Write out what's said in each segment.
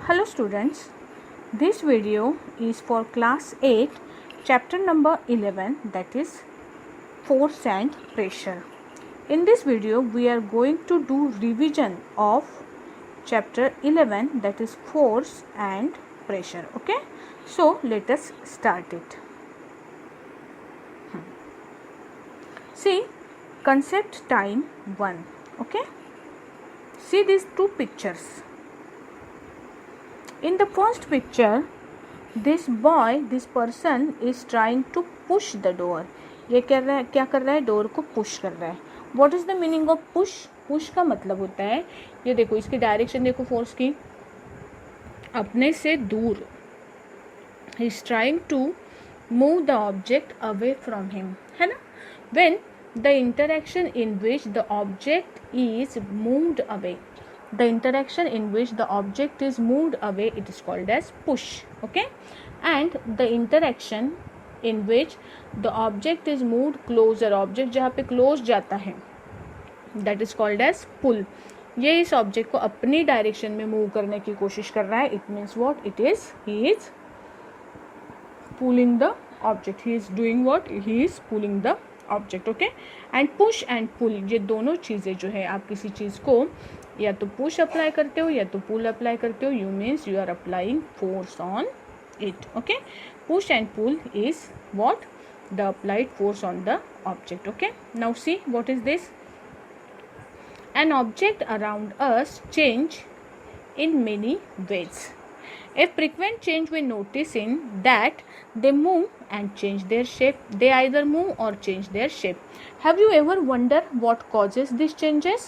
Hello students, this video is for class 8 chapter number 11, that is force and pressure. In this video we are going to do revision of chapter 11, that is force and pressure. Okay, so let us start it. See concept time 1. Okay, see these two pictures. In the first picture, this person is trying to push the door. ये क्या कर रहा है? Door को push कर रहा है. What is the meaning of push? Push का मतलब होता है, ये देखो इसकी डायरेक्शन देखो फोर्स की, अपने से दूर. He is trying to move the object away from him, है ना? When the interaction in which the object is moved away, the interaction in which the object is moved away, it is called as push. Okay, and the interaction in which the object is moved closer, object जहाँ पे close जाता है, that is called as pull. ये इस object को अपनी direction में move करने की कोशिश कर रहा है. It means what? It is he is pulling the object. He is doing what? He is pulling the object. Okay, and push and pull, ये दोनों चीज़ें जो है, आप किसी चीज़ को या तो पुश अप्लाई करते हो या तो पुल अप्लाई करते हो. You means you are applying force on it. Okay, push and pull is what? The applied force on the object. Okay, now see what is this. An object around us change in many ways. A frequent change we notice in that they move and change their shape. They either move or change their shape. Have you ever wondered what causes these changes?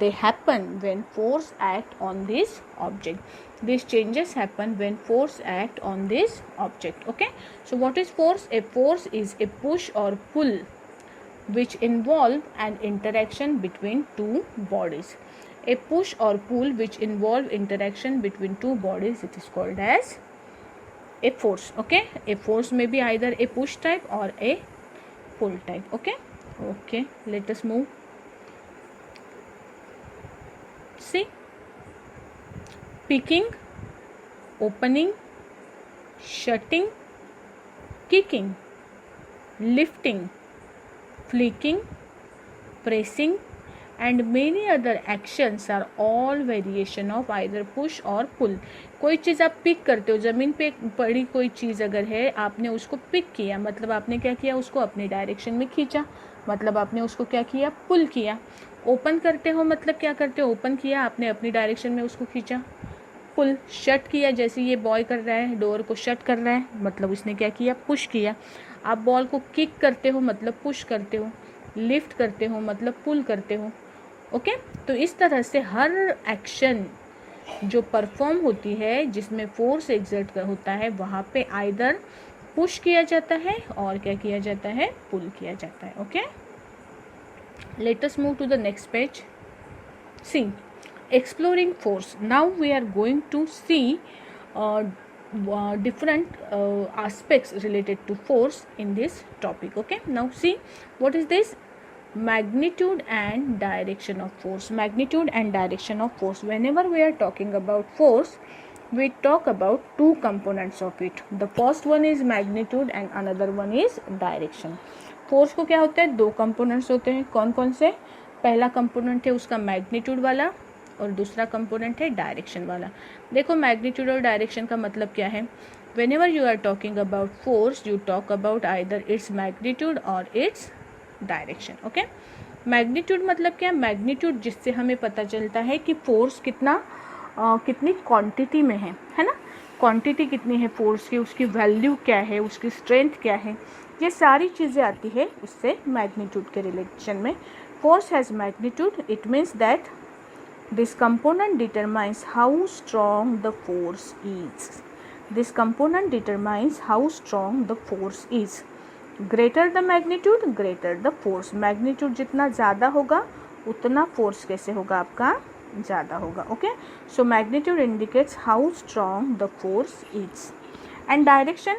They happen when force act on this object. These changes happen when force act on this object. Okay, so what is force? A force is a push or pull which involve an interaction between two bodies. A push or pull which involve interaction between two bodies, it is called as a force. Okay, a force may be either a push type or a pull type. Okay, let us move. See, picking, opening, shutting, kicking, lifting, flicking, pressing and many other actions are all variation of either push or pull. कोई चीज़ आप pick करते हो, ज़मीन पे पड़ी कोई चीज़ अगर है, आपने उसको पिक किया, मतलब आपने क्या किया? उसको अपने डायरेक्शन में खींचा, मतलब आपने उसको क्या किया? पुल किया. ओपन करते हो मतलब क्या करते हो? ओपन किया, आपने अपनी डायरेक्शन में उसको खींचा, पुल. शट किया, जैसे ये बॉय कर रहा है, डोर को शट कर रहा है, मतलब उसने क्या किया? पुश किया. आप बॉल को किक करते हो मतलब पुश करते हो, लिफ्ट करते हो मतलब पुल करते हो. ओके, तो इस तरह से हर एक्शन जो परफॉर्म होती है जिसमें फोर्स एक्सर्ट होता है, वहाँ पे आइदर पुश किया जाता है और क्या किया जाता है? पुल किया जाता है. Okay, let us move to the next page. See exploring force. Now we are going to see different aspects related to force in this topic. Okay, now see what is this? Magnitude and direction of force. Magnitude and direction of force. Whenever we are talking about force, we talk about two components of it. The first one is magnitude and another one is direction. Force को क्या होता है? दो components होते हैं. कौन कौन से? पहला कंपोनेंट है उसका मैग्नीट्यूड वाला और दूसरा कंपोनेंट है डायरेक्शन वाला. देखो, मैग्नीट्यूड और डायरेक्शन का मतलब क्या है? Whenever you are talking about force, you talk about either its magnitude or its direction. Okay, magnitude मतलब क्या? मैग्नीट्यूड जिससे हमें पता चलता है कि फोर्स कितनी क्वांटिटी में है ना? क्वांटिटी कितनी है फोर्स की, उसकी वैल्यू क्या है, उसकी स्ट्रेंथ क्या है, ये सारी चीज़ें आती है उससे मैग्नीट्यूड के रिलेशन में. Force has magnitude. It means that this component determines how strong the force is. This component determines how strong the force is. Greater the magnitude greater the force. Magnitude जितना ज़्यादा होगा उतना force कैसे होगा? आपका ज़्यादा होगा. Okay, so magnitude indicates how strong the force is. And direction.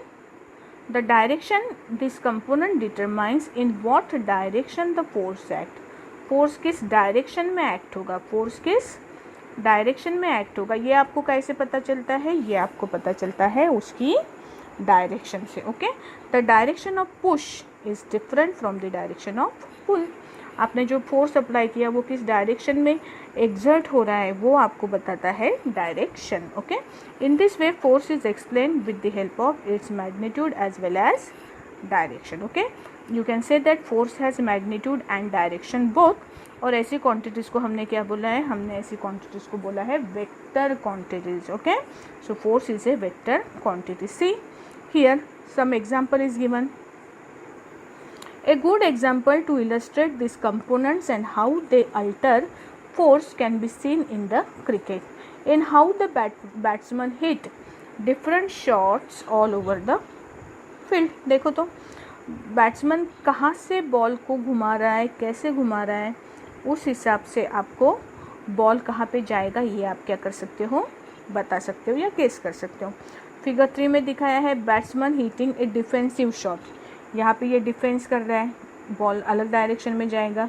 The direction, this component determines in what direction the force act. Force किस डायरेक्शन में एक्ट होगा? फोर्स किस डायरेक्शन में एक्ट होगा। ये आपको कैसे पता चलता है? ये आपको पता चलता है उसकी डायरेक्शन से। Okay, the direction of push is different from the direction of pull. आपने जो फोर्स अप्लाई किया वो किस डायरेक्शन में एग्जर्ट हो रहा है वो आपको बताता है direction. Okay, in this way force is explain with the help of its magnitude as well as direction. Okay, you can say that force has magnitude and direction both. और ऐसी क्वांटिटीज़ को हमने क्या बोला है? हमने ऐसी क्वांटिटीज़ को बोला है vector quantities. Okay, so force is a vector quantity. See here some example is given. A good example to illustrate these components and how they alter force can be seen in the cricket, in how the batsman hit different shots all over the field. देखो तो batsman कहाँ से ball को घुमा रहा है, कैसे घुमा रहा है, उस हिसाब से आपको बॉल कहाँ पे जाएगा ये आप क्या कर सकते हो? बता सकते हो या गेस कर सकते हो. फिगर 3 में दिखाया है बैट्समैन हिटिंग ए डिफेंसिव शॉट. यहाँ पे ये डिफेंस कर रहा है, बॉल अलग डायरेक्शन में जाएगा.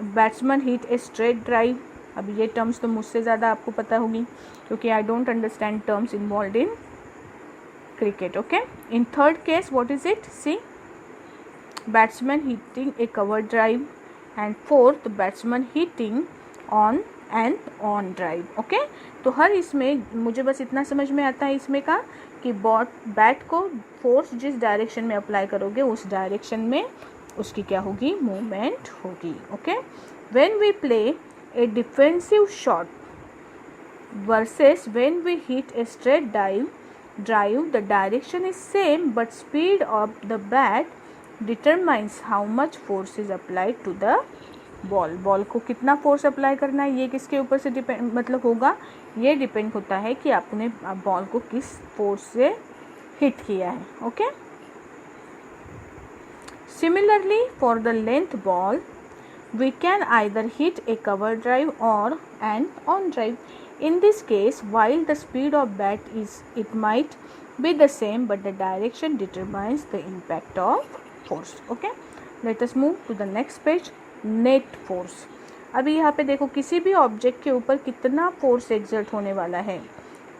Batsman hit a straight drive. अभी ये टर्म्स तो मुझसे ज़्यादा आपको पता होगी क्योंकि I don't understand terms involve in cricket. Okay, in third case what is it? See, batsman hitting a cover drive and fourth batsman hitting on and on drive. Okay, तो हर इसमें मुझे बस इतना समझ में आता है इसमें का कि बैट को फोर्स जिस डायरेक्शन में अप्लाई करोगे उस डायरेक्शन में उसकी क्या होगी? मूवमेंट होगी. Okay, when we play a defensive shot versus when we hit a straight drive the direction is same but speed of the bat determines how much force is applied to the ball. Ball को कितना force apply करना है ये किसके ऊपर से depend मतलब होगा? ये डिपेंड होता है कि आपने बॉल को किस फोर्स से हिट किया है. Okay, similarly for the length ball we can either hit a cover drive और an on drive. In this case while the speed of bat is it might be the same but the direction determines the impact of force. Okay, let us move to the next page. Net force. अभी यहाँ पे देखो किसी भी object के ऊपर कितना force exert होने वाला है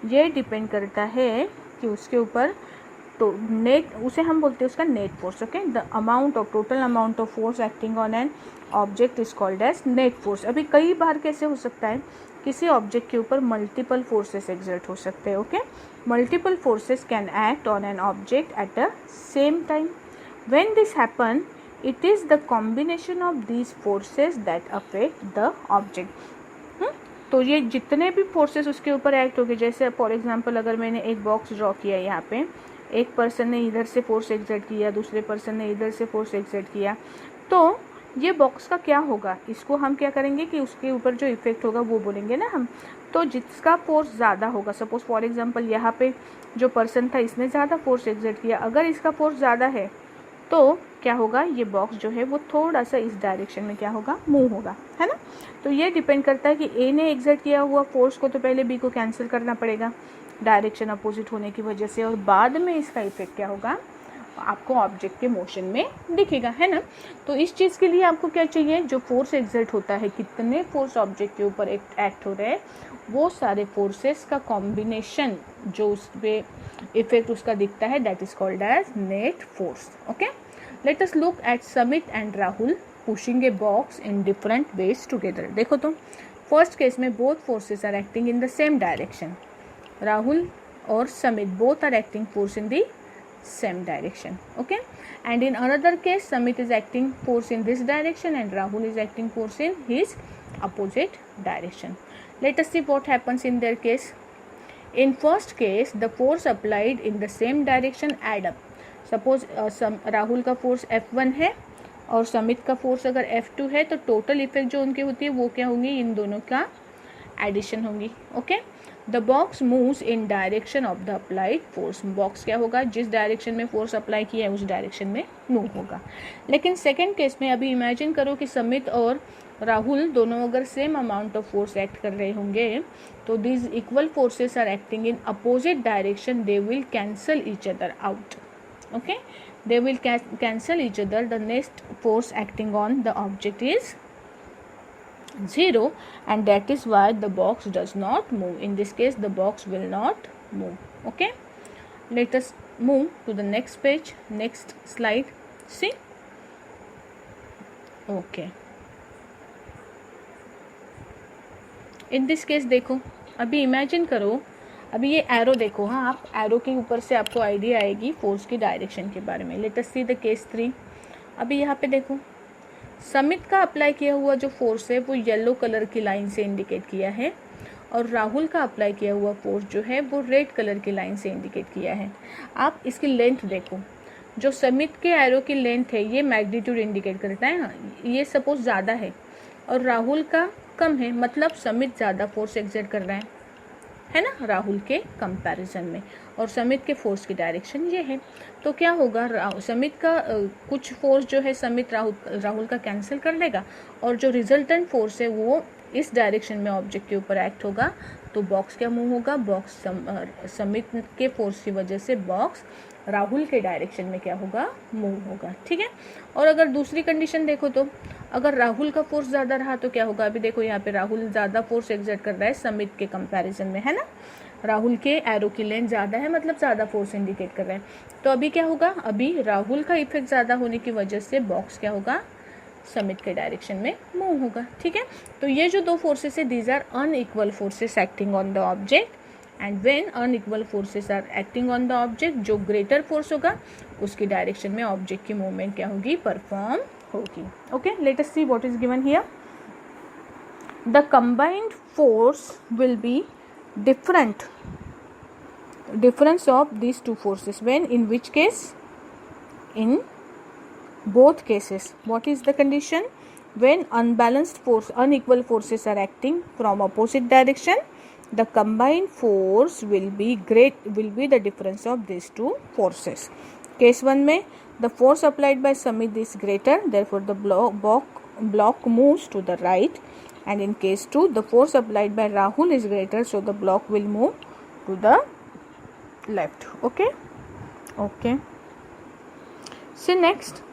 ये डिपेंड करता है कि उसके ऊपर तो नेट उसे हम बोलते हैं उसका net force. Okay, the amount of total amount of force acting on an object is called as net force. अभी कई बार कैसे हो सकता है किसी ऑब्जेक्ट के ऊपर मल्टीपल फोर्सेस एक्सर्ट हो सकते हैं. Okay, multiple forces can act on an object at a same time. When this happen it is the combination of these forces that affect the object. तो ये जितने भी फोर्सेस उसके ऊपर एक्ट हो गए, जैसे फॉर एग्जांपल अगर मैंने एक बॉक्स ड्रॉ किया यहाँ पे, एक पर्सन ने इधर से फोर्स एक्सर्ट किया, दूसरे पर्सन ने इधर से फोर्स एक्सर्ट किया, तो ये बॉक्स का क्या होगा? इसको हम क्या करेंगे कि उसके ऊपर जो इफेक्ट होगा वो बोलेंगे ना हम. तो जिसका फोर्स ज़्यादा होगा, सपोज फॉर एग्जांपल यहाँ पे जो पर्सन था इसने ज़्यादा फोर्स एक्सर्ट किया, अगर इसका फोर्स ज़्यादा है तो क्या होगा? ये बॉक्स जो है वो थोड़ा सा इस डायरेक्शन में क्या होगा? मूव होगा, है ना. तो ये डिपेंड करता है कि ए ने एक्सर्ट किया हुआ फोर्स को तो पहले बी को कैंसिल करना पड़ेगा डायरेक्शन अपोजिट होने की वजह से, और बाद में इसका इफेक्ट क्या होगा? आपको ऑब्जेक्ट के मोशन में दिखेगा, है ना. तो इस चीज़ के लिए आपको क्या चाहिए? जो फोर्स एक्सर्ट होता है, कितने फोर्स ऑब्जेक्ट के ऊपर एक्ट हो रहे हैं, वो सारे फोर्सेस का कॉम्बिनेशन जो उस पर इफेक्ट उसका दिखता है, that is called as net force. Okay, let us look at Samit and Rahul pushing a box in different ways together. देखो तो फर्स्ट केस में both forces are acting in the same direction. Rahul और Samit both are acting force in the same direction. Okay, and in another case Samit is acting force in this direction and Rahul is acting force in his opposite direction. Let us see what happens in their case. In first case the force applied in the same direction add up. Suppose Rahul का force F1 है और समित का force अगर F2 है तो total effect जो उनकी होती है वो क्या होंगी? इन दोनों का एडिशन होंगी. Okay, the box moves in direction of the applied force. Box क्या होगा? जिस डायरेक्शन में फोर्स अप्लाई किया है उस डायरेक्शन में मूव होगा. लेकिन सेकेंड केस में अभी इमेजिन करो कि समित और राहुल दोनों अगर same amount of force act कर रहे होंगे तो these equal forces are acting in opposite direction, they will cancel each other out. Okay, they will cancel each other. The next force acting on the object is 0, and that is why the box does not move. In this case the box will not move. Okay, let us move to the next page, next slide. See, okay, in this case देखो, अभी imagine करो, अभी ये arrow देखो, हाँ आप arrow के ऊपर से आपको आइडिया आएगी फोर्स की डायरेक्शन के बारे में. Let us see the case 3. अभी यहाँ पे देखो, समित का अप्लाई किया हुआ जो फोर्स है वो येलो कलर की लाइन से इंडिकेट किया है, और राहुल का अप्लाई किया हुआ फोर्स जो है वो रेड कलर की लाइन से इंडिकेट किया है. आप इसकी लेंथ देखो, जो समित के एरो की लेंथ है ये मैग्नीट्यूड इंडिकेट करता है. हाँ, ये सपोज ज़्यादा है और राहुल का कम है, मतलब समित ज़्यादा फोर्स एक्सर्ट कर रहा है ना, राहुल के कंपैरिजन में, और समित के फोर्स की डायरेक्शन ये है. तो क्या होगा, समित का कुछ फोर्स जो है समित राहुल का कैंसिल कर लेगा, और जो रिजल्टेंट फोर्स है वो इस डायरेक्शन में ऑब्जेक्ट के ऊपर एक्ट होगा. तो बॉक्स क्या मूव होगा, बॉक्स समित के फोर्स की वजह से बॉक्स राहुल के डायरेक्शन में क्या होगा, मूव होगा. ठीक है. और अगर दूसरी कंडीशन देखो, तो अगर राहुल का फोर्स ज़्यादा रहा तो क्या होगा, अभी देखो यहाँ पे राहुल ज़्यादा फोर्स एक्सर्ट कर रहा है समित के कंपैरिजन में, है ना. राहुल के एरो की लेंथ ज़्यादा है, मतलब ज़्यादा फोर्स इंडिकेट कर रहे हैं. तो अभी क्या होगा, अभी राहुल का इफेक्ट ज़्यादा होने की वजह से बॉक्स क्या होगा, समित के डायरेक्शन में मूव होगा. ठीक है. तो ये जो दो फोर्सेस है, these are unequal forces acting on the object, and when unequal forces are acting on the object, जो ग्रेटर फोर्स होगा उसकी डायरेक्शन में ऑब्जेक्ट की मूवमेंट क्या होगी, परफॉर्म होगी. Okay, let us C what is given here. The combined force will be difference of these two forces, when, in which case, in both cases. What is the condition? When unequal forces are acting from opposite direction, the combined force will be the difference of these two forces. Case 1 में the force applied by Samit is greater, therefore the block moves to the right, and in case 2 the force applied by Rahul is greater, so the block will move to the left. Okay. See next.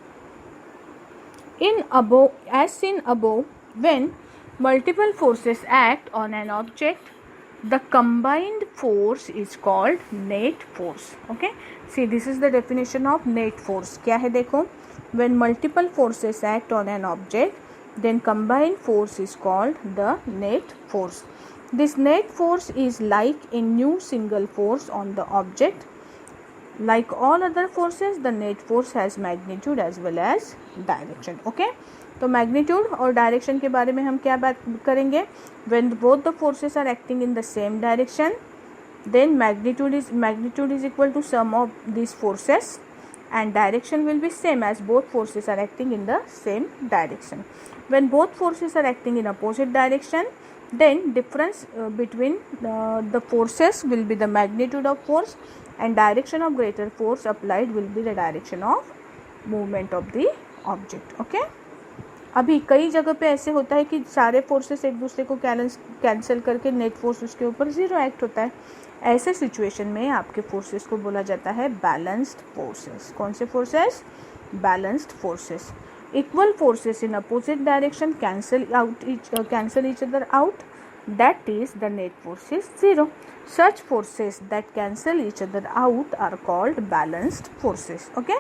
As seen above, when multiple forces act on an object, the combined force is called net force. Okay. See, this is the definition of net force. क्या है देखो, when multiple forces act on an object, then combined force is called the net force. This net force is like a new single force on the object. Like all other forces, the net force has magnitude as well as direction. Okay. तो magnitude और direction के बारे में हम क्या बात करेंगे, when both the forces are acting in the same direction, then magnitude is equal to sum of these forces, and direction will be same as both forces are acting in the same direction. When both forces are acting in opposite direction, then difference between the forces will be the magnitude of force, and direction of greater force applied will be the direction of movement of the object. Okay. अभी कई जगह पे ऐसे होता है कि सारे forces एक दूसरे को कैंसिल करके नेट फोर्स उसके ऊपर 0 एक्ट होता है. ऐसे सिचुएशन में आपके फोर्सेस को बोला जाता है बैलेंस्ड फोर्सेस. कौन से forces, balanced forces. Equal forces in opposite direction cancel each other out, that is the net force is 0. Such forces that cancel each other out are called balanced forces. Okay.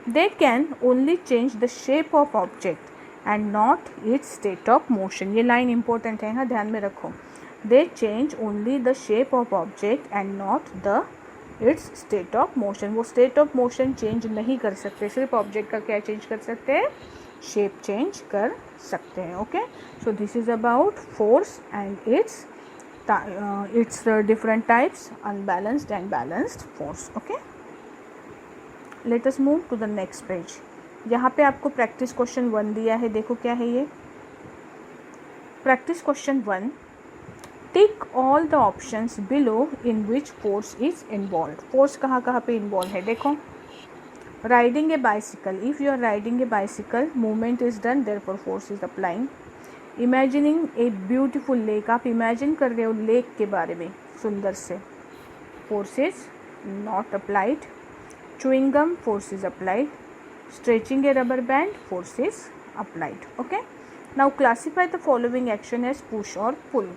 They can only change the shape of object and not its state of motion. ये line important है, हाँ ध्यान में रखो. They change only the shape of object and not its state of motion. वो state of motion change नहीं कर सकते, सिर्फ ऑब्जेक्ट का क्या चेंज कर सकते हैं, शेप चेंज कर सकते हैं. Okay. So this is about force and its different types, unbalanced and balanced force. Okay. Let us move to the next page. यहाँ पे आपको प्रैक्टिस क्वेश्चन 1 दिया है. देखो क्या है ये practice question 1. Tick all the options below in which force is involve. Force कहाँ कहाँ पे इन्वॉल्व है देखो. Riding a bicycle, if you are riding a bicycle, movement is done, therefore force is applying. Imagining a beautiful lake, आप imagine कर रहे हो lake के बारे में सुंदर से, force is not applied. Chewing gum, force is applied. Stretching a rubber band, force is applied. Okay. Now classify the following action as push और pull.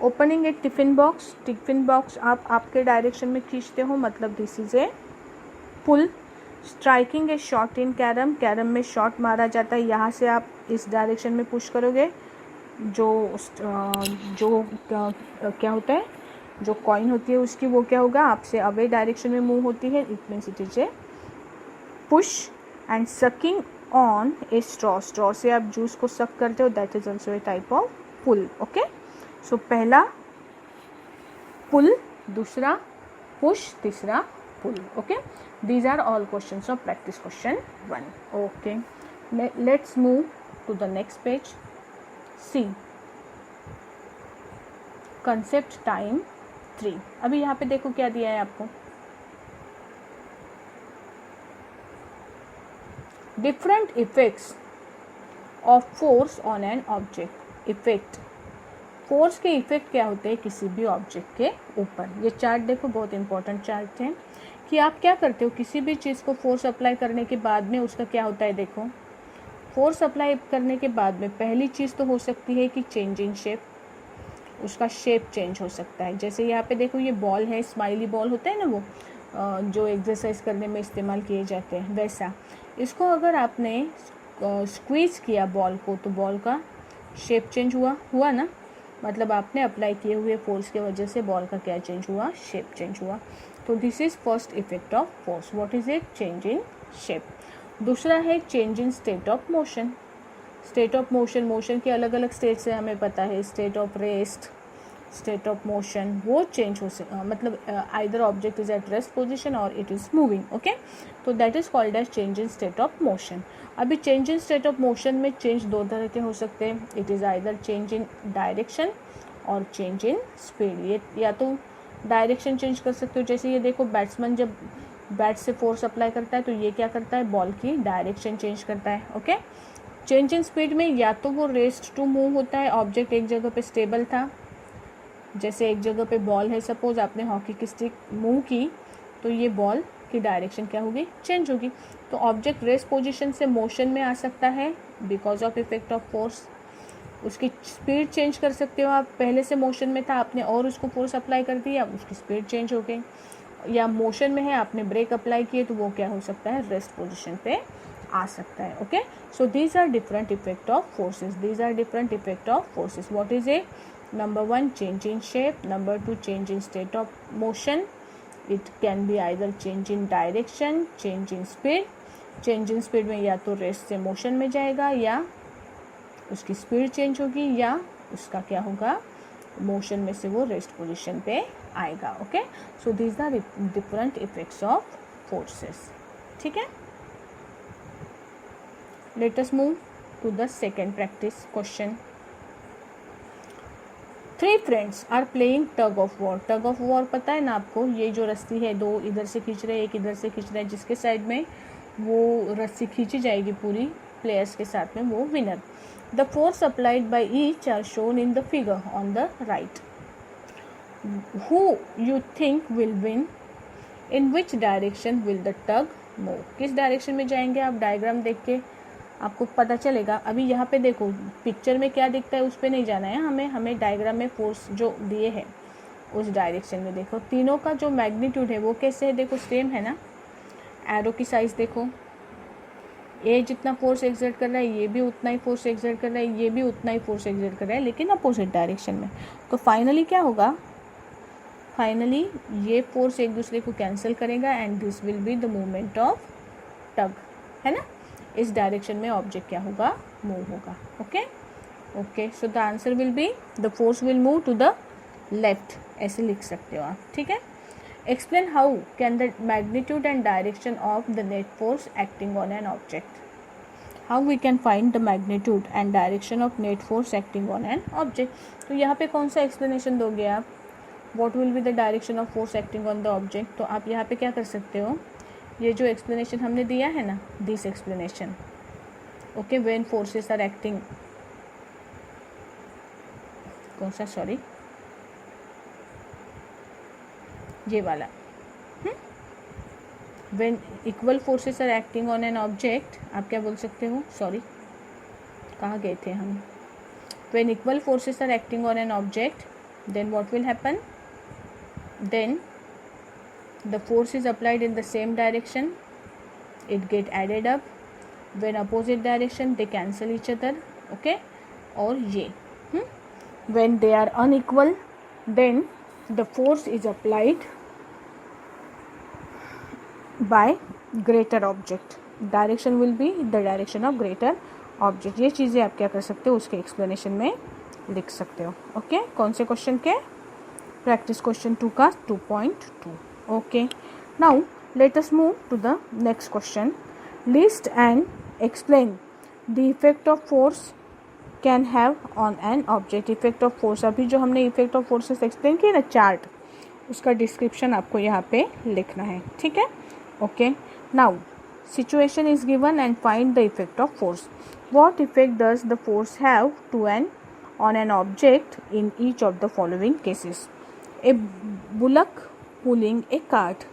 Opening a tiffin box आप आपके डायरेक्शन में खींचते हो, मतलब this is a pull. Striking a shot in carrom में shot मारा जाता है, यहाँ से आप इस डायरेक्शन में पुश करोगे. जो क्या होता है, जो कॉइन होती है उसकी, वो क्या होगा, आपसे अवे डायरेक्शन में मूव होती है. It means it is a push. And sucking on a straw से आप जूस को सक करते हो, that is also a type of pull. Okay, so पहला पुल, दूसरा पुश, तीसरा pull. Okay, these are all questions of practice question 1. Okay, let's move to the next page. See concept time 3. अभी यहाँ पे देखो क्या दिया है आपको. Different effects of force on an object. Effect, force के इफेक्ट क्या होते हैं किसी भी ऑब्जेक्ट के ऊपर. ये चार्ट देखो, बहुत इंपॉर्टेंट चार्ट है कि आप क्या करते हो, किसी भी चीज़ को फोर्स अप्लाई करने के बाद में उसका क्या होता है. देखो, फोर्स अप्लाई करने के बाद में पहली चीज़ तो हो सकती है कि चेंज इन शेप, उसका शेप चेंज हो सकता है. जैसे यहाँ पे देखो, ये बॉल है, स्माइली बॉल होता है ना, वो जो एक्सरसाइज करने में इस्तेमाल किए जाते हैं, वैसा इसको अगर आपने स्क्वीज किया बॉल को, तो बॉल का शेप चेंज हुआ ना, मतलब आपने अप्लाई किए हुए फोर्स की वजह से बॉल का क्या चेंज हुआ, शेप चेंज हुआ. तो this is first effect of force. What is it, change in shape. दूसरा है change in state of motion. State of motion के अलग अलग स्टेट से हमें पता है, state of rest, state of motion, वो चेंज हो सकता, मतलब either object is at rest position और इट इज़ मूविंग. ओके, तो that is called as change in state of motion. अभी change in state of motion में change दो तरह के हो सकते हैं. It is either change in direction और चेंज इन स्पीड. ये या तो डायरेक्शन चेंज कर सकते हो, जैसे ये देखो, बैट्समैन जब बैट से फोर्स अप्लाई करता है तो ये क्या करता है, बॉल की डायरेक्शन चेंज करता है. ओके, चेंज इन स्पीड में या तो वो रेस्ट टू मूव होता है, ऑब्जेक्ट एक जगह पे स्टेबल था, जैसे एक जगह पे बॉल है, सपोज आपने हॉकी की स्टिक मूव की तो ये बॉल की डायरेक्शन क्या होगी, चेंज होगी. तो ऑब्जेक्ट रेस्ट पोजीशन से मोशन में आ सकता है because of effect of force. उसकी स्पीड चेंज कर सकते हो आप, पहले से मोशन में था आपने और उसको फोर्स अप्लाई कर दिया, उसकी स्पीड चेंज हो गई. या मोशन में है, आपने ब्रेक अप्लाई किए तो वो क्या हो सकता है, रेस्ट पोजीशन पे आ सकता है. Okay, so these are different effect of forces. These are different effect of forces. What is a, number 1 change in shape, number 2 change in state of motion. It can be either change in direction, change in speed. change in speed में या तो rest से motion में जाएगा, या उसकी speed change होगी, या उसका क्या होगा, मोशन में से वो रेस्ट पोजीशन पे आएगा. Okay, so these are different effects of forces. ठीक है, let us move to the second practice question. 3 friends are playing tug of war. Tug of war पता है ना आपको, ये जो रस्सी है, दो इधर से खींच रहे हैं, एक इधर से खींच रहे हैं, जिसके साइड में वो रस्सी खींची जाएगी पूरी प्लेयर्स के साथ में, वो winner. The force applied by each are shown in the figure on the right. Who you think will win, in which direction will the tug move. किस डायरेक्शन में जाएंगे आप, डायग्राम देख के आपको पता चलेगा. अभी यहाँ पे देखो, पिक्चर में क्या दिखता है उस पर नहीं जाना है हमें डायग्राम में फोर्स जो दिए हैं उस डायरेक्शन में देखो. तीनों का जो मैग्नीट्यूड है वो कैसे है, देखो सेम है ना. एरो की साइज देखो, ए जितना फोर्स एक्सर्ट कर रहा है ये भी उतना ही फोर्स एक्सर्ट कर रहा है, ये भी उतना ही फोर्स एक्सर्ट कर रहा है, लेकिन अपोजिट डायरेक्शन में. तो फाइनली क्या होगा, फाइनली ये फोर्स एक दूसरे को कैंसिल करेगा and this will be the movement of tug, है ना. इस डायरेक्शन में ऑब्जेक्ट क्या होगा, मूव होगा. Okay okay, so the answer will be the force will move to the left, ऐसे लिख सकते हो आप. ठीक है, explain how can the magnitude and direction of the net force acting on an object. How we can find the magnitude and direction of net force acting on an object. तो यहाँ पे कौन सा एक्सप्लेनेशन दोगे आप, what will be the direction of force acting on the object. तो आप यहाँ पे क्या कर सकते हो, ये जो एक्सप्लेनेशन हमने दिया है ना, this explanation. Okay, when forces are acting, कौन सा, सॉरी ये वाला, when equal forces are acting on an object, आप क्या बोल सकते हो, सॉरी कहाँ गए थे हम? When equal forces are acting on an object, then what will happen? Then the force is applied in the same direction, it get added up. When opposite direction, they cancel each other. Okay, और ये when they are unequal, then the force is applied by greater object. Direction will be the direction of greater object. ये चीज़ें आप क्या कर सकते हो, उसके एक्सप्लेनेशन में लिख सकते हो. ओके, कौन से क्वेश्चन के? प्रैक्टिस क्वेश्चन 2 का 2.2. Okay, now let us move to the next question. List and explain the effect of force can have on an object. Effect of force, अभी जो हमने इफेक्ट ऑफ फोर्सेस एक्सप्लेन किया ना chart, उसका description आपको यहाँ पे लिखना है. ठीक है. Okay, now situation is given and find the effect of force. What effect does the force have on an object in each of the following cases? A bullock pulling a cart.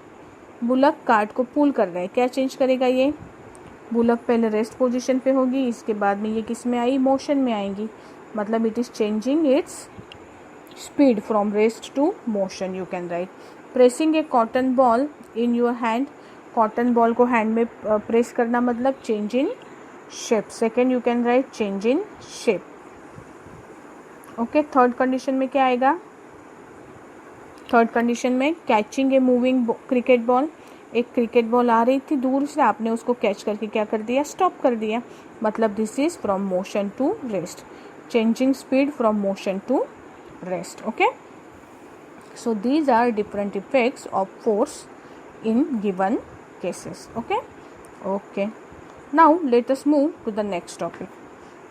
Bullock cart को पुल कर रहा है, क्या change करेगा ये? Bullock पहले rest position पे होगी, इसके बाद में ये किस में आई? मोशन में आएंगी. मतलब it is changing its speed from rest to motion. You can write pressing a cotton ball in your hand. Cotton ball को हैंड में प्रेस करना मतलब change in shape. Second you can write change in shape. Okay, third condition में क्या आएगा? Third condition में catching a moving cricket ball. एक cricket ball आ रही थी दूर से, आपने उसको कैच करके क्या कर दिया? स्टॉप कर दिया. मतलब this is from motion to rest. Changing speed from motion to rest. Okay, so these are different effects of force in given cases. Okay, now let us move to the next topic,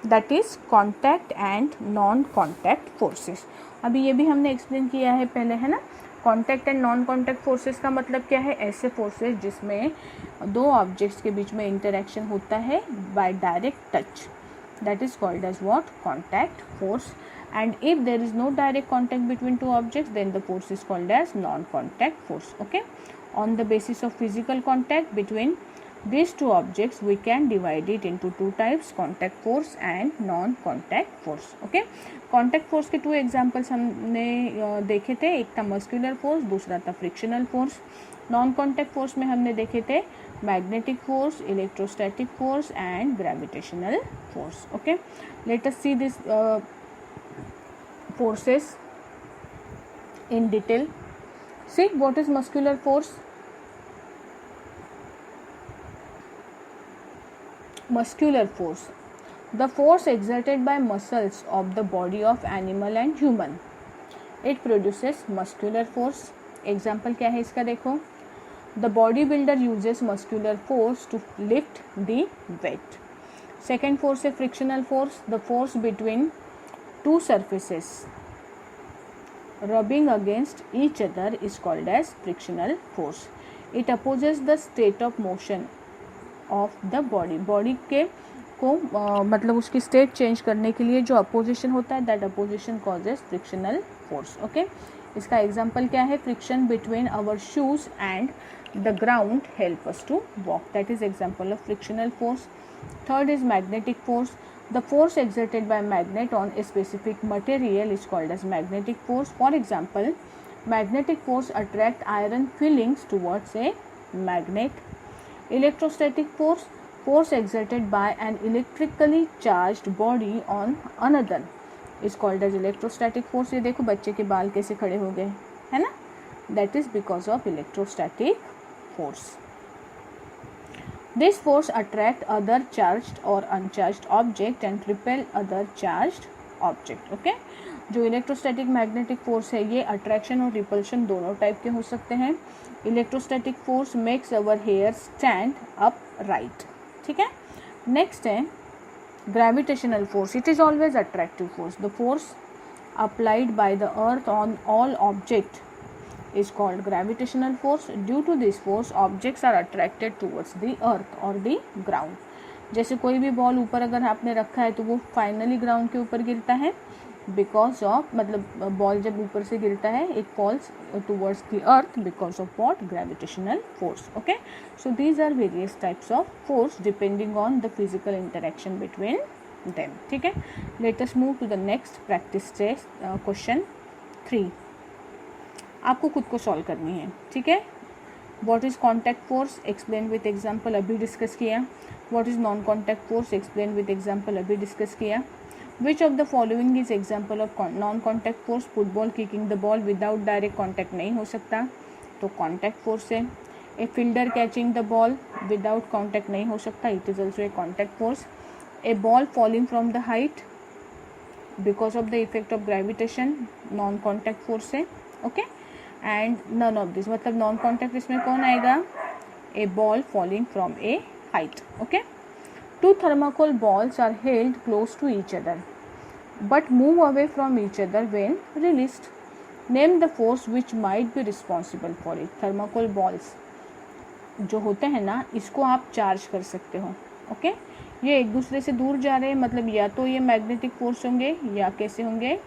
that is contact and non contact forces. अभी ये भी हमने explain किया है पहले, है ना. Contact and non contact forces का मतलब क्या है? ऐसे फोर्सेस जिसमें दो ऑब्जेक्ट्स के बीच में इंटरेक्शन होता है by direct touch, that is called as what? Contact force. And if there is no direct contact between two objects, then the force is called as non-contact force. Okay, on the basis of physical contact between these two objects, we can divide it into two types: contact force and non-contact force. Okay, contact force के two examples हमने देखे थे. एक था muscular force, दूसरा था frictional force. non-contact force में हमने देखे थे magnetic force, electrostatic force and gravitational force. Okay, let us see this forces in detail. See, what is muscular force? Muscular force, the force exerted by muscles of the body of animal and human. It produces muscular force. Example क्या है इसका? देखो, the bodybuilder uses muscular force to lift the weight. Second force है frictional force, the force between two surfaces rubbing against each other is called as frictional force. It opposes the state of motion of the body. Body के को मतलब उसकी state change करने के लिए जो opposition होता है, that opposition causes frictional force. Okay, इसका एग्जांपल क्या है? Friction between our shoes and the ground help us to walk. That is example of frictional force. Third is magnetic force. The force exerted by magnet on a specific material is called as magnetic force. For example, magnetic force attract iron fillings towards a magnet. Electrostatic force, force exerted by an electrically charged body on another is called as electrostatic force. ये देखो बच्चे के बाल कैसे खड़े हो गए, है ना? That is because of electrostatic force. This force attract other charged or uncharged object and repel other charged object. Okay, जो इलेक्ट्रोस्टैटिक मैग्नेटिक फोर्स है, ये अट्रैक्शन और रिपल्शन दोनों टाइप के हो सकते हैं. Electrostatic force makes our hair stand up right. ठीक है. नेक्स्ट है gravitational force. It is always attractive force. The force applied by the earth on all object is called gravitational force. Due to this force, objects are attracted towards the earth or the ground. जैसे कोई भी ball ऊपर अगर आपने रखा है तो वो फाइनली ग्राउंड के ऊपर गिरता है, बिकॉज ऑफ मतलब बॉल जब ऊपर से गिरता है it falls towards the earth because of what? Gravitational force. Okay, so these are various types of force depending on the physical interaction between them. ठीक है, let us move to the next practice test. Question 3 आपको खुद को solve करनी है. ठीक है, What is contact force? Explain with example. अभी डिस्कस किया. What is non contact force? Explain with example. अभी डिस्कस किया. Which of the following is example of non contact force? Football kicking the ball without direct contact नहीं हो सकता, तो contact force है. A fielder catching the ball without contact नहीं हो सकता, it is also a contact force. A ball falling from the height because of the effect of gravitation, non contact force है. Okay, and none of this, मतलब non contact इसमें कौन आएगा? A ball falling from a height. Okay, two thermocol balls are held close to each other but move away from each other when released. Name the force which might be responsible for it. Thermocol balls जो होते हैं ना, इसको आप charge कर सकते हो. Okay, ये एक दूसरे से दूर जा रहे हैं, मतलब या तो ये मैग्नेटिक फोर्स होंगे या कैसे होंगे,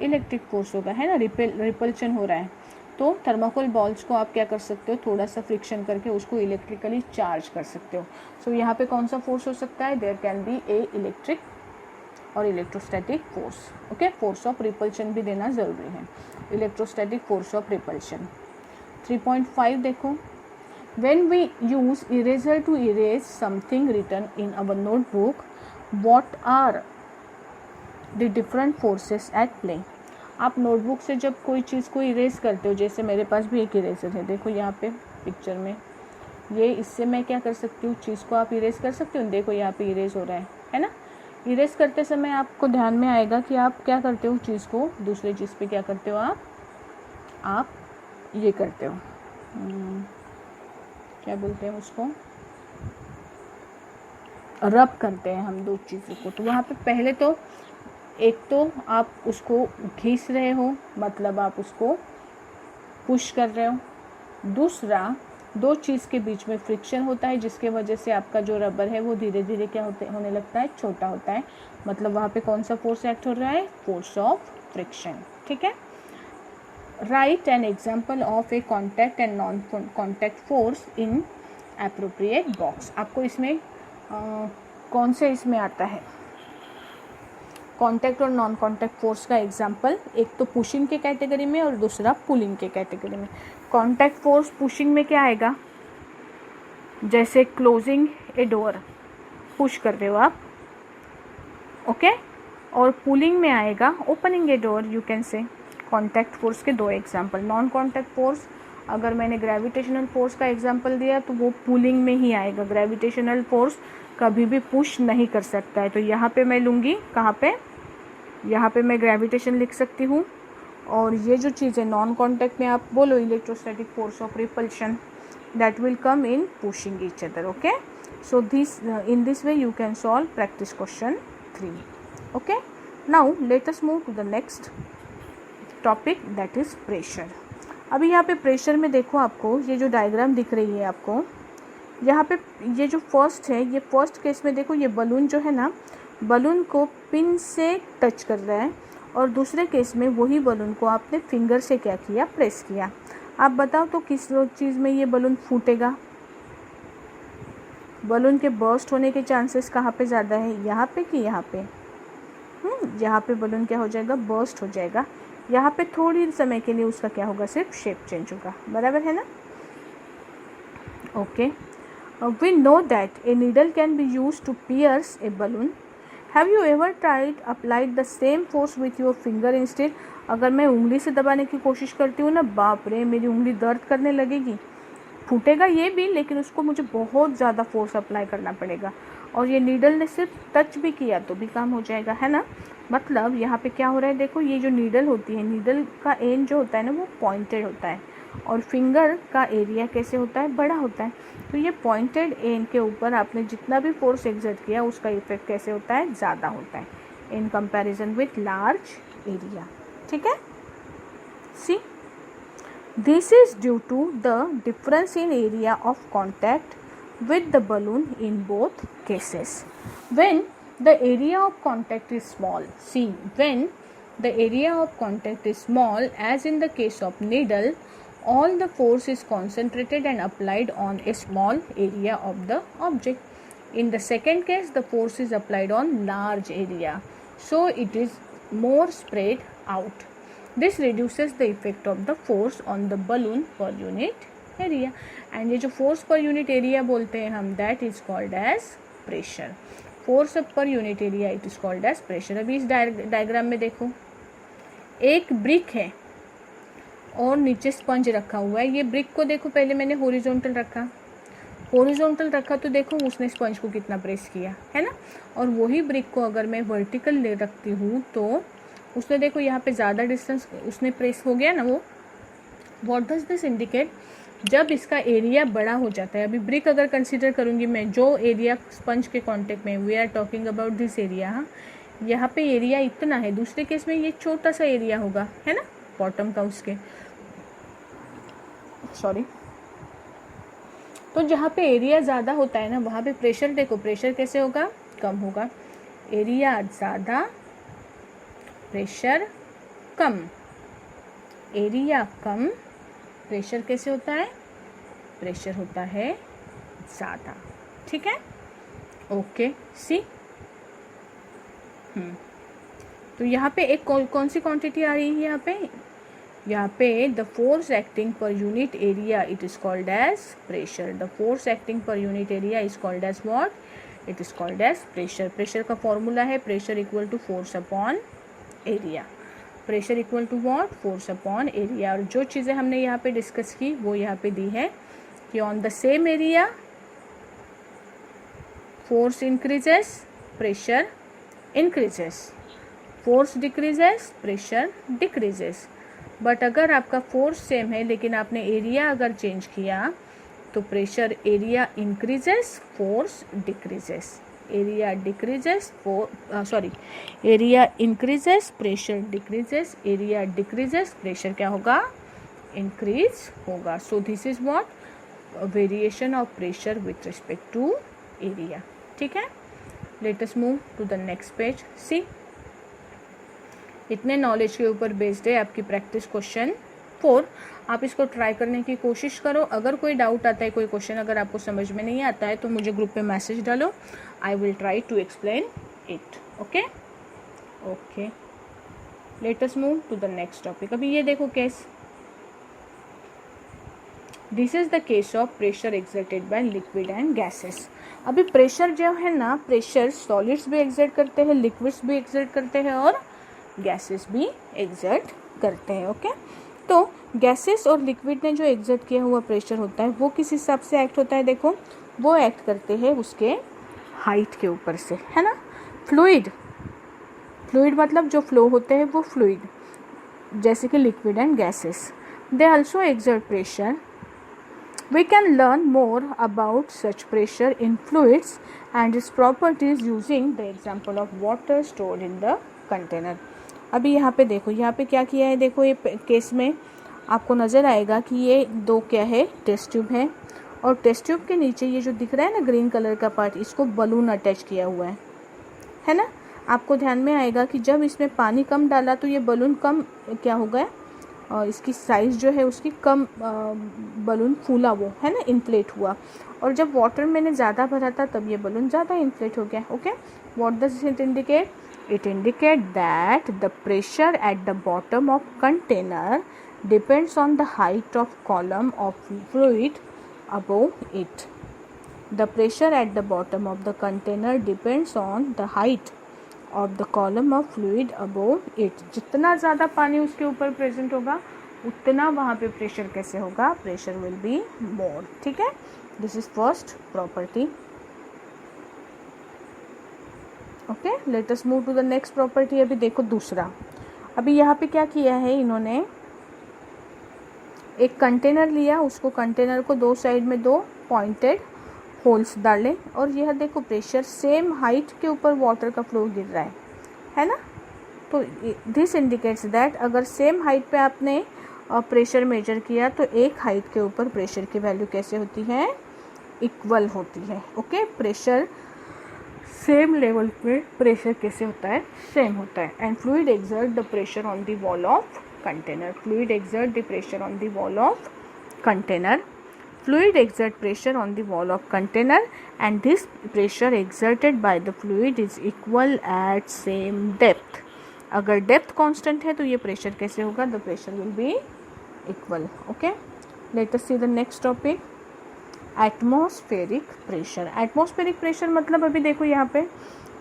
इलेक्ट्रिक फोर्स होगा, है ना, रिपल्शन हो रहा है. तो थर्माकोल बॉल्स को आप क्या कर सकते हो, थोड़ा सा फ्रिक्शन करके उसको इलेक्ट्रिकली चार्ज कर सकते हो. सो यहाँ पे कौन सा फोर्स हो सकता है? There can be a electric और electrostatic force. Okay, force of repulsion भी देना ज़रूरी है. Electrostatic force of repulsion. 3.5 देखो. When we use eraser to erase something written in our notebook, what are the different forces at play? आप notebook से जब कोई चीज़ को इरेज करते हो, जैसे मेरे पास भी एक इरेजर है, देखो यहाँ पे पिक्चर में, ये इससे मैं क्या कर सकती हूँ, चीज़ को आप इरेज कर सकते हो. देखो यहाँ पे इरेज हो रहा है ना. इरेज करते समय आपको ध्यान में आएगा कि आप क्या करते हो, चीज़ को दूसरे चीज़ पे क्या करते हो, आप ये करते हो, क्या बोलते हैं उसको, रब करते हैं हम दो चीज़ों को. तो वहाँ पे पहले तो एक तो आप उसको घिस रहे हो, मतलब आप उसको पुश कर रहे हो. दूसरा, दो चीज़ के बीच में फ्रिक्शन होता है जिसके वजह से आपका जो रबर है वो धीरे धीरे क्या होने लगता है, छोटा होता है. मतलब वहाँ पे कौन सा फोर्स एक्ट हो रहा है? Force of friction. ठीक है. Right an example of A contact and non contact force in appropriate box. आपको इसमें कौन से इसमें आता है कॉन्टैक्ट और नॉन कॉन्टैक्ट फोर्स का एग्जाम्पल? एक तो पुशिंग के कैटेगरी में और दूसरा पुलिंग के कैटेगरी में. कॉन्टैक्ट फोर्स पुशिंग में क्या आएगा? जैसे क्लोजिंग ए डोर, पुश कर रहे हो आप. ओके, और पुलिंग में आएगा opening a door. You can से कॉन्टैक्ट फोर्स के दो एग्जाम्पल. नॉन कॉन्टैक्ट फोर्स, अगर मैंने ग्रेविटेशनल फोर्स का एग्जाम्पल दिया तो वो पुलिंग में ही आएगा. ग्रेविटेशनल फोर्स कभी भी पुश नहीं कर सकता है. तो यहाँ पे मैं लूँगी, कहाँ पे, यहाँ पे मैं ग्रेविटेशन लिख सकती हूँ. और ये जो चीज़ है नॉन कॉन्टैक्ट में आप बोलो electrostatic force of repulsion, that will come in pushing each other. Okay, so this in this way you can solve practice question 3. Okay, now let us move to the next topic, that is pressure. अभी यहाँ पे pressure में देखो, आपको ये जो diagram दिख रही है आपको यहाँ पे, ये जो फर्स्ट है, ये फर्स्ट केस में देखो, ये बलून जो है ना, बलून को पिन से टच कर रहा है. और दूसरे केस में वही बलून को आपने फिंगर से क्या किया, प्रेस किया. आप बताओ तो किस चीज़ में ये बलून फूटेगा? बलून के बर्स्ट होने के चांसेस कहाँ पे ज़्यादा है, यहाँ पे कि यहाँ पे? यहाँ पे बलून क्या हो जाएगा, बर्स्ट हो जाएगा. यहाँ पे थोड़ी समय के लिए उसका क्या होगा, सिर्फ शेप चेंज होगा. बराबर है ना. Okay, we know that a needle can be used to pierce a balloon. Have you ever applied the same force with your finger instead? अगर मैं उंगली से दबाने की कोशिश करती हूँ ना, बाप रे, मेरी उंगली दर्द करने लगेगी. फूटेगा ये भी, लेकिन उसको मुझे बहुत ज़्यादा फोर्स अप्लाई करना पड़ेगा. और ये नीडल ने सिर्फ टच भी किया तो भी काम हो जाएगा, है ना. मतलब यहाँ पे क्या हो रहा है, देखो, ये जो नीडल होती है, नीडल का एंड जो होता है ना, वो पॉइंटेड होता है. और फिंगर का एरिया कैसे होता है, बड़ा होता है. तो ये पॉइंटेड एंड के ऊपर आपने जितना भी फोर्स एक्सर्ट किया उसका इफेक्ट कैसे होता है, ज़्यादा होता है in comparison with large area. ठीक है. See, this is due to the difference in area of contact with the balloon in both cases. When the area of contact is small, see, when the area of contact is small, as in the case of needle, all the force is concentrated and applied on a small area of the object. In the second case, the force is applied on large area, so it is more spread out. This reduces the effect of the force on the balloon per unit area. And ये जो force per unit area बोलते हैं हम, that is called as pressure. Force per unit area it is called as pressure. अभी इस diagram में देखो, एक ब्रिक है और नीचे स्पंज रखा हुआ है. ये ब्रिक को देखो, पहले मैंने हॉरिजॉन्टल रखा तो देखो उसने स्पंज को कितना प्रेस किया है ना. और वही ब्रिक को अगर मैं वर्टिकल ले रखती हूँ तो उसने देखो यहाँ पे ज़्यादा डिस्टेंस उसने प्रेस हो गया ना. वो व्हाट डज दिस इंडिकेट? जब इसका एरिया बड़ा हो जाता है. अभी ब्रिक अगर कंसिडर करूँगी मैं, जो एरिया स्पंज के कॉन्टेक्ट में, we are talking about this area. हाँ, यहाँ पे एरिया इतना है, दूसरे केस में ये छोटा सा एरिया होगा है ना, बॉटम का उसके, सॉरी. तो जहाँ पे एरिया ज़्यादा होता है ना, वहाँ पे प्रेशर देखो, प्रेशर कैसे होगा? कम होगा. एरिया ज़्यादा, प्रेशर कम. एरिया कम, प्रेशर कैसे होता है? प्रेशर होता है ज़्यादा. ठीक है, ओके. सी, तो यहाँ पे एक कौन सी क्वांटिटी आ रही है यहाँ पे the force acting per unit area it is called as pressure. The force acting per unit area is called as what? It is called as pressure. Pressure का फॉर्मूला है pressure equal to force upon area. Pressure equal to what? Force upon area. और जो चीज़ें हमने यहाँ पे discuss की वो यहाँ पे दी है कि on the same area force increases, pressure increases. Force decreases, pressure decreases. But अगर आपका फोर्स सेम है लेकिन आपने एरिया अगर चेंज किया तो pressure, area increases, force decreases. Area decreases, area increases, pressure decreases. Area decreases, pressure क्या होगा? इंक्रीज होगा. So this is what? Variation of pressure with respect to area. ठीक है, let us move to the next page. See, इतने knowledge के ऊपर based है आपकी प्रैक्टिस क्वेश्चन 4. आप इसको ट्राई करने की कोशिश करो. अगर कोई डाउट आता है, कोई क्वेश्चन अगर आपको समझ में नहीं आता है तो मुझे ग्रुप पे मैसेज डालो. I will try to explain it. Okay okay, let us move to the next topic. अभी ये देखो case, this is the case of pressure exerted by liquid and gases. अभी प्रेशर जो है ना, प्रेशर सॉलिड्स भी exert करते हैं, लिक्विड्स भी एक्सर्ट करते हैं और गैसेस भी एक्सर्ट करते हैं. ओके, तो गैसेस और लिक्विड ने जो एक्सर्ट किया हुआ प्रेशर होता है वो किस हिसाब से एक्ट होता है? देखो, वो एक्ट करते हैं उसके हाइट के ऊपर से, है ना. फ्लूइड मतलब जो फ्लो होते हैं वो फ्लूइड, जैसे कि liquid and gases, they also exert pressure. We can learn more about such pressure in fluids and its properties using the example of water stored in the container. अभी यहाँ पे देखो, यहाँ पे क्या किया है, देखो ये केस में आपको नज़र आएगा कि ये दो क्या है, टेस्ट ट्यूब है. और टेस्ट ट्यूब के नीचे ये जो दिख रहा है ना ग्रीन कलर का पार्ट, इसको बलून अटैच किया हुआ है ना. आपको ध्यान में आएगा कि जब इसमें पानी कम डाला तो ये बलून कम क्या हो गया, और इसकी साइज़ जो है उसकी कम, बलून फूला, वो है ना, इन्फ्लेट हुआ. और जब वाटर मैंने ज़्यादा भरा था तब ये बलून ज़्यादा इन्फ्लेट हो गया. Okay, what does it indicate? It indicate that the pressure at the bottom of container depends on the height of column of fluid above it. The pressure at the bottom of the container depends on the height of the column of fluid above it. जितना ज़्यादा पानी उसके ऊपर present होगा उतना वहाँ पे pressure कैसे होगा? Pressure will be more. ठीक है, this is first property. Okay, let us move to the next property. अभी देखो दूसरा. अभी यहाँ पे क्या किया है इन्होंने, एक कंटेनर लिया, उसको कंटेनर को दो साइड में दो पॉइंटेड होल्स डाले और यह देखो प्रेशर सेम हाइट के ऊपर वाटर का फ्लो गिर रहा है ना. तो दिस इंडिकेट्स दैट अगर सेम हाइट पे आपने प्रेशर मेजर किया तो एक हाइट के ऊपर प्रेशर की वैल्यू कैसे होती है? इक्वल होती है. ओके, प्रेशर सेम लेवल पे प्रेशर कैसे होता है? सेम होता है. And fluid exert the pressure on the wall of container. Fluid exert the pressure on the wall of container. fluid exert pressure on the wall of container and this pressure exerted by the fluid is equal at same depth. अगर depth constant है तो ये pressure कैसे होगा? The pressure will B equal. Okay, let us see the next topic, atmospheric pressure. Atmospheric pressure मतलब अभी देखो यहाँ पे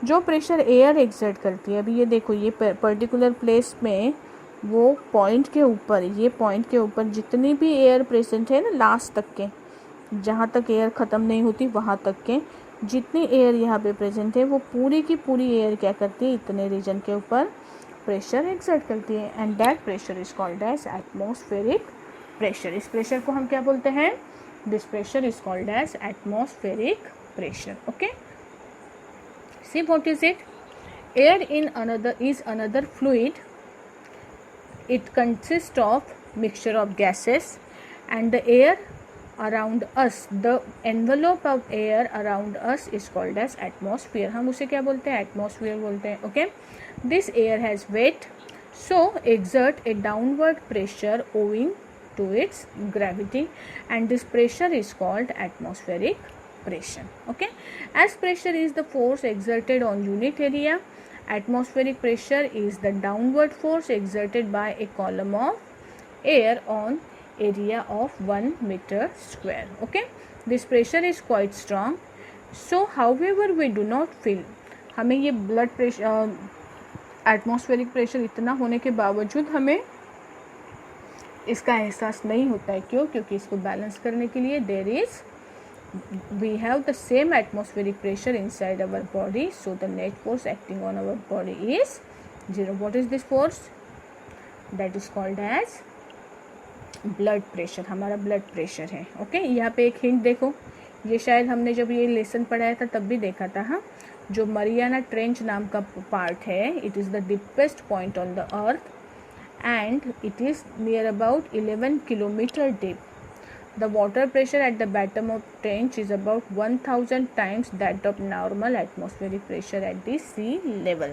जो प्रेशर एयर एक्सर्ट करती है, अभी ये देखो ये पर्टिकुलर प्लेस में वो पॉइंट के ऊपर, ये पॉइंट के ऊपर जितनी भी एयर प्रेजेंट है ना, लास्ट तक के, जहाँ तक एयर ख़त्म नहीं होती वहाँ तक के जितनी एयर यहाँ पे प्रेजेंट है वो पूरी की पूरी एयर क्या करती है? इतने रीजन के ऊपर प्रेशर एक्सर्ट करती है and that pressure is called as atmospheric pressure. इस प्रेशर को हम क्या बोलते हैं? This pressure is called as atmospheric pressure. Okay, see what is it? Air in another is another fluid. It consists of mixture of gases and the air around us, the envelope of air around us is called as atmosphere. हम उसे क्या बोलते हैं? Atmosphere बोलते हैं. Okay, this air has weight, so exert a downward pressure owing to its gravity and this pressure is called atmospheric pressure. Okay, as pressure is the force exerted on unit area, atmospheric pressure is the downward force exerted by a column of air on area of 1 meter square. Okay, this pressure is quite strong, so however we do not feel, हमें ये blood pressure, atmospheric pressure इतना होने के बावजूद हमें इसका एहसास नहीं होता है. क्यों? क्योंकि इसको बैलेंस करने के लिए there is we have the same atmospheric pressure inside our body, so the net force acting on our body is 0. What is this force? That is called as blood pressure. हमारा blood pressure है. Okay, यहाँ पे एक hint देखो, ये शायद हमने जब ये लेसन पढ़ाया था तब भी देखा था. हाँ, जो मरियाना ट्रेंच नाम का पार्ट है, it is the deepest point on the earth and it is near about 11 kilometre deep. The water pressure at the bottom of trench is about 1000 times that of normal atmospheric pressure at the sea level.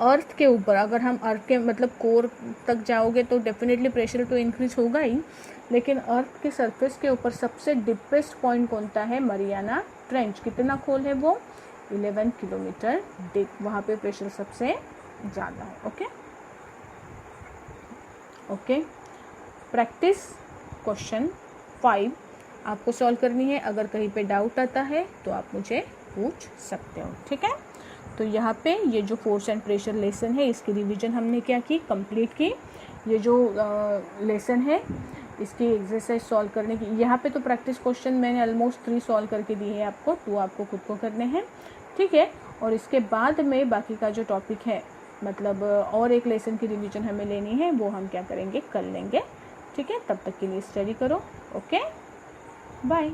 अर्थ के ऊपर, अगर हम अर्थ के मतलब core तक जाओगे तो definitely pressure तो इंक्रीज होगा ही, लेकिन अर्थ के सरफेस के ऊपर सबसे डीपेस्ट पॉइंट कौन सा है? Mariana trench. कितना खोल है वो? 11 किलोमीटर डीप. वहाँ पे प्रेशर सबसे ज़्यादा है. ओके ओके, प्रैक्टिस क्वेश्चन 5 आपको सॉल्व करनी है. अगर कहीं पे डाउट आता है तो आप मुझे पूछ सकते हो. ठीक है, तो यहाँ पे ये जो फोर्स एंड प्रेशर लेसन है इसकी रिवीजन हमने क्या की? कंप्लीट की. ये जो लेसन है इसकी एक्सरसाइज सॉल्व करने की, यहाँ पे तो प्रैक्टिस क्वेश्चन मैंने ऑलमोस्ट 3 सॉल्व करके दिए हैं आपको, 2 आपको खुद को करने हैं. ठीक है, और इसके बाद में बाकी का जो टॉपिक है, मतलब और एक लेसन की रिवीजन हमें लेनी है, वो हम क्या करेंगे? कर लेंगे. ठीक है, तब तक के लिए स्टडी करो. Okay, bye.